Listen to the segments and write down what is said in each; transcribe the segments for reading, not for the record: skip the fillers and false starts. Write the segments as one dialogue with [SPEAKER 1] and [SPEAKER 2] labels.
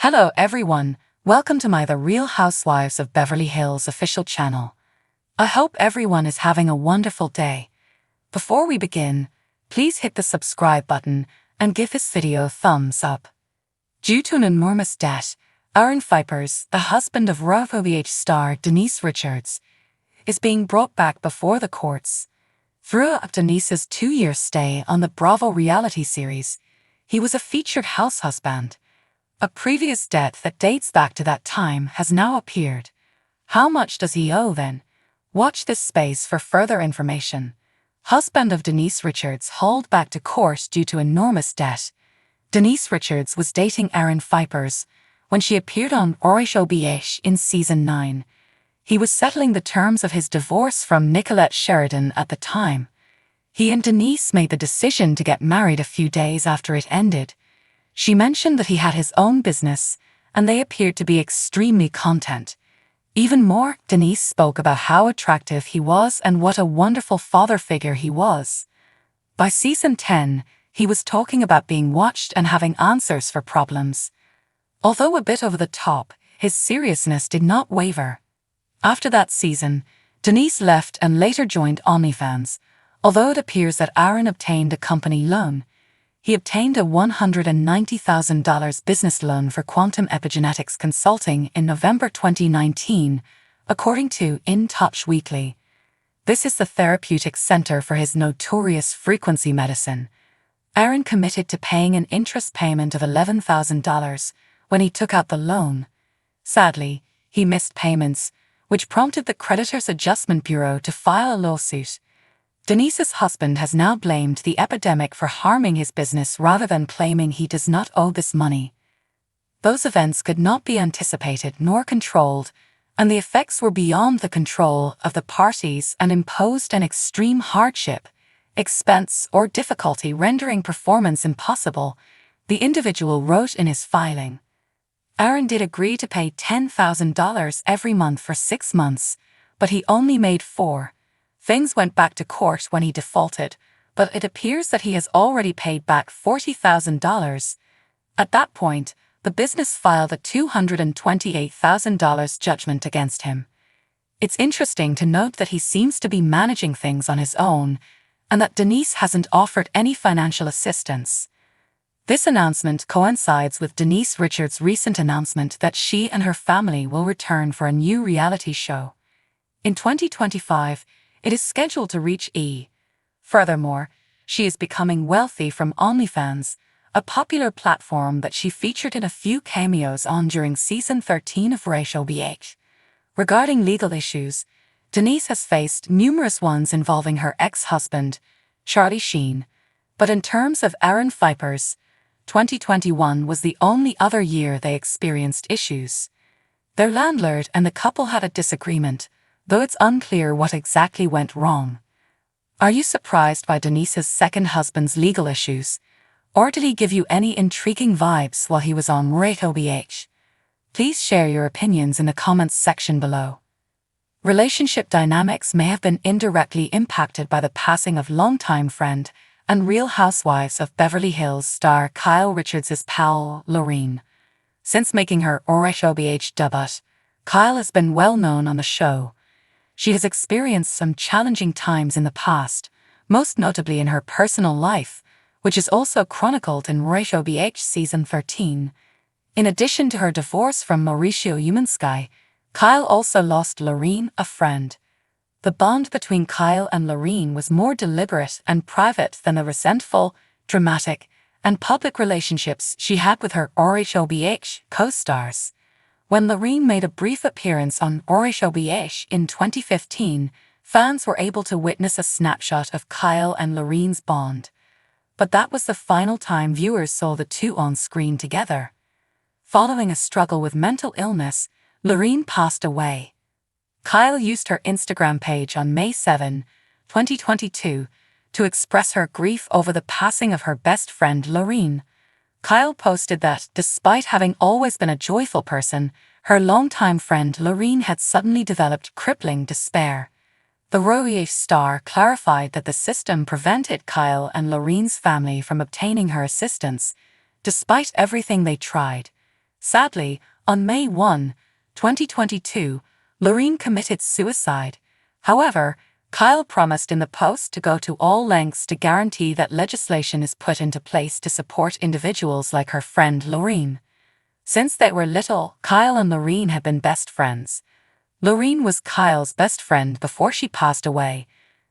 [SPEAKER 1] Hello everyone, welcome to my The Real Housewives of Beverly Hills official channel. I hope everyone is having a wonderful day. Before we begin, please hit the subscribe button and give this video a thumbs up. Due to an enormous debt, Aaron Vipers, the husband of OMG star Denise Richards, is being brought back before the courts. Throughout Denise's 2-year stay on the Bravo reality series, he was a featured house husband. A previous debt that dates back to that time has now appeared. How much does he owe then? Watch this space for further information. Husband of Denise Richards hauled back to court due to enormous debt. Denise Richards was dating Aaron Vipers when she appeared on OMG in season 9. He was settling the terms of his divorce from Nicolette Sheridan at the time. He and Denise made the decision to get married a few days after it ended. She mentioned that he had his own business, and they appeared to be extremely content. Even more, Denise spoke about how attractive he was and what a wonderful father figure he was. By season 10, he was talking about being watched and having answers for problems. Although a bit over the top, his seriousness did not waver. After that season, Denise left and later joined OnlyFans, although it appears that Aaron obtained a company loan. He obtained a $190,000 business loan for quantum epigenetics consulting in November 2019, according to In Touch Weekly. This is the therapeutic center for his notorious frequency medicine. Aaron committed to paying an interest payment of $11,000 when he took out the loan. Sadly, he missed payments, which prompted the Creditors Adjustment Bureau to file a lawsuit. Denise's husband has now blamed the epidemic for harming his business rather than claiming he does not owe this money. Those events could not be anticipated nor controlled, and the effects were beyond the control of the parties and imposed an extreme hardship, expense, or difficulty rendering performance impossible, the individual wrote in his filing. Aaron did agree to pay $10,000 every month for 6 months, but he only made 4. Things went back to court when he defaulted, but it appears that he has already paid back $40,000. At that point, the business filed a $228,000 judgment against him. It's interesting to note that he seems to be managing things on his own, and that Denise hasn't offered any financial assistance. This announcement coincides with Denise Richards' recent announcement that she and her family will return for a new reality show. In 2025, it is scheduled to reach E! Furthermore, she is becoming wealthy from OnlyFans, a popular platform that she featured in a few cameos on during season 13 of OMG. Regarding legal issues, Denise has faced numerous ones involving her ex-husband, Charlie Sheen, but in terms of Aaron Vipers, 2021 was the only other year they experienced issues. Their landlord and the couple had a disagreement, though it's unclear what exactly went wrong. Are you surprised by Denise's second husband's legal issues, or did he give you any intriguing vibes while he was on OMG? Please share your opinions in the comments section below. Relationship dynamics may have been indirectly impacted by the passing of longtime friend and Real Housewives of Beverly Hills star Kyle Richards' pal, Lorene. Since making her OMG debut, Kyle has been well known on the show. She has experienced some challenging times in the past, most notably in her personal life, which is also chronicled in OMG season 13. In addition to her divorce from Mauricio Umansky, Kyle also lost Lorene, a friend. The bond between Kyle and Lorene was more deliberate and private than the resentful, dramatic, and public relationships she had with her OMG co-stars. When Lorene made a brief appearance on OMG in 2015, fans were able to witness a snapshot of Kyle and Lorene's bond. But that was the final time viewers saw the two on screen together. Following a struggle with mental illness, Lorene passed away. Kyle used her Instagram page on May 7, 2022, to express her grief over the passing of her best friend Lorene. Kyle posted that, despite having always been a joyful person, her longtime friend Lorene had suddenly developed crippling despair. The OMG star clarified that the system prevented Kyle and Lorene's family from obtaining her assistance, despite everything they tried. Sadly, on May 1, 2022, Lorene committed suicide. However, Kyle promised in the post to go to all lengths to guarantee that legislation is put into place to support individuals like her friend Lorene. Since they were little, Kyle and Lorene had been best friends. Lorene was Kyle's best friend before she passed away.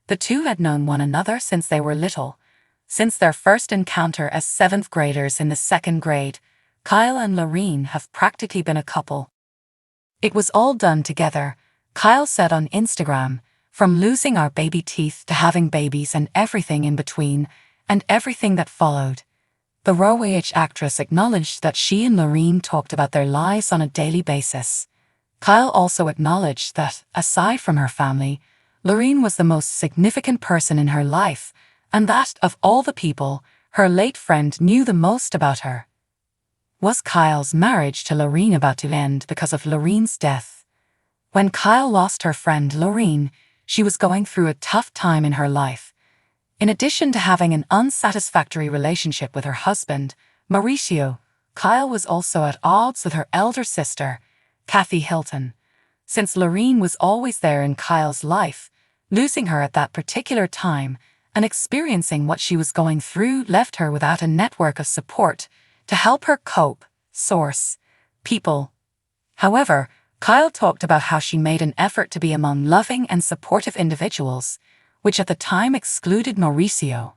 [SPEAKER 1] The two had known one another since they were little. Since their first encounter as 7th graders in the 2nd grade, Kyle and Lorene have practically been a couple. It was all done together, Kyle said on Instagram, from losing our baby teeth to having babies and everything in between, and everything that followed. The ROH actress acknowledged that she and Lorene talked about their lives on a daily basis. Kyle also acknowledged that, aside from her family, Lorene was the most significant person in her life, and that, of all the people, her late friend knew the most about her. Was Kyle's marriage to Lorene about to end because of Lorene's death? When Kyle lost her friend Lorene, she was going through a tough time in her life. In addition to having an unsatisfactory relationship with her husband, Mauricio, Kyle was also at odds with her elder sister, Kathy Hilton. Since Lorene was always there in Kyle's life, losing her at that particular time and experiencing what she was going through left her without a network of support to help her cope. Source: People. However, Kyle talked about how she made an effort to be among loving and supportive individuals, which at the time excluded Mauricio.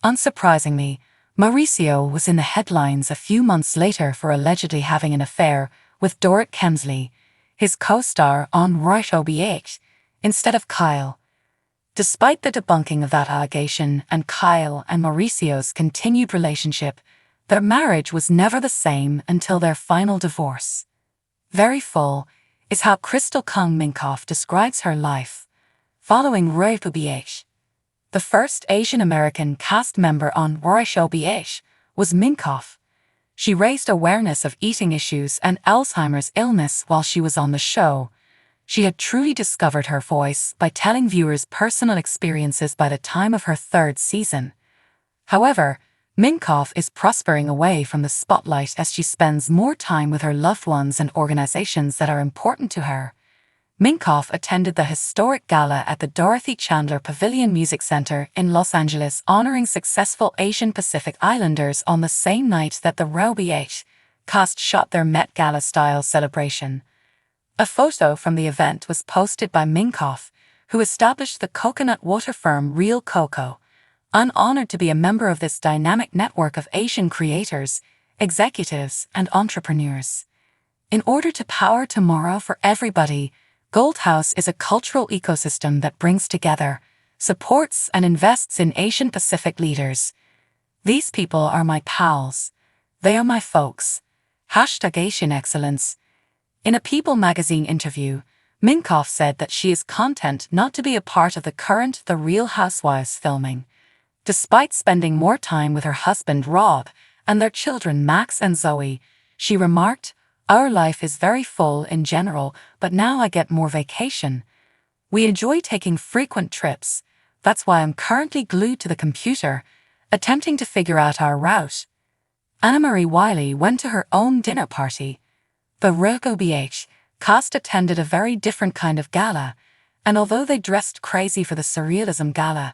[SPEAKER 1] Unsurprisingly, Mauricio was in the headlines a few months later for allegedly having an affair with Dorrit Kemsley, his co-star on OMG, instead of Kyle. Despite the debunking of that allegation and Kyle and Mauricio's continued relationship, their marriage was never the same until their final divorce. Very full is how Crystal Kung Minkoff describes her life. Following OMG, the first Asian American cast member on OMG was Minkoff. She raised awareness of eating issues and Alzheimer's illness while she was on the show. She had truly discovered her voice by telling viewers personal experiences by the time of her 3rd season. However, Minkoff is prospering away from the spotlight as she spends more time with her loved ones and organizations that are important to her. Minkoff attended the historic gala at the Dorothy Chandler Pavilion Music Center in Los Angeles, honoring successful Asian Pacific Islanders on the same night that the OMG cast shot their Met Gala-style celebration. A photo from the event was posted by Minkoff, who established the coconut water firm Real Coco. I'm honored to be a member of this dynamic network of Asian creators, executives, and entrepreneurs. In order to power tomorrow for everybody, Gold House is a cultural ecosystem that brings together, supports, and invests in Asian Pacific leaders. These people are my pals. They are my folks. #Asian Excellence. In a People magazine interview, Minkoff said that she is content not to be a part of the current The Real Housewives filming. Despite spending more time with her husband Rob and their children Max and Zoe, she remarked, "Our life is very full in general, but now I get more vacation. We enjoy taking frequent trips. That's why I'm currently glued to the computer, attempting to figure out our route." Annemarie Wiley went to her own dinner party. The OMG cast attended a very different kind of gala, and although they dressed crazy for the Surrealism Gala,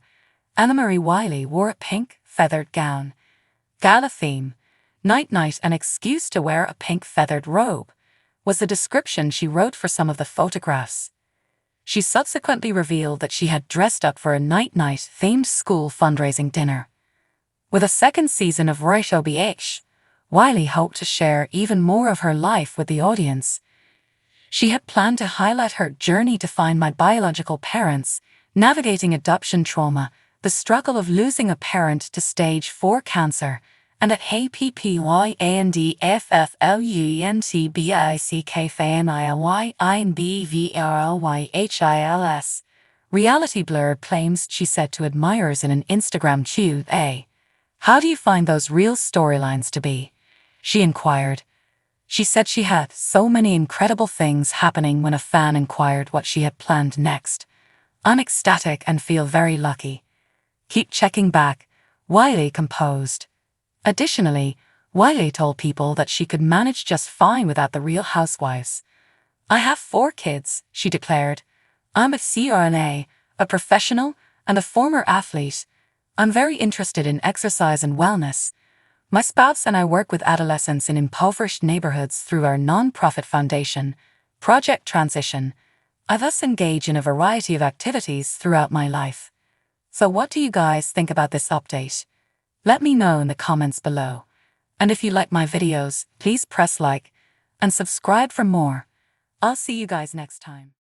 [SPEAKER 1] Annemarie Wiley wore a pink, feathered gown. Gala theme: night-night, an excuse to wear a pink feathered robe, was the description she wrote for some of the photographs. She subsequently revealed that she had dressed up for a night-night themed school fundraising dinner. With a 2nd season of OMG, Wiley hoped to share even more of her life with the audience. She had planned to highlight her journey to find my biological parents, navigating adoption trauma, the struggle of losing a parent to stage 4 cancer, and at HAPPYANDFFLUNTBICKFANILYINBVRLYHILS. Reality Blur claims she said to admirers in an Instagram Q&A, "How do you find those real storylines to be?" she inquired. She said she had so many incredible things happening when a fan inquired what she had planned next. "I'm ecstatic and feel very lucky. Keep checking back," Wiley composed. Additionally, Wiley told People that she could manage just fine without the Real Housewives. "I have 4 kids," she declared. "I'm a CRNA, a professional, and a former athlete. I'm very interested in exercise and wellness. My spouse and I work with adolescents in impoverished neighborhoods through our non-profit foundation, Project Transition. I thus engage in a variety of activities throughout my life." So what do you guys think about this update? Let me know in the comments below. And if you like my videos, please press like and subscribe for more. I'll see you guys next time.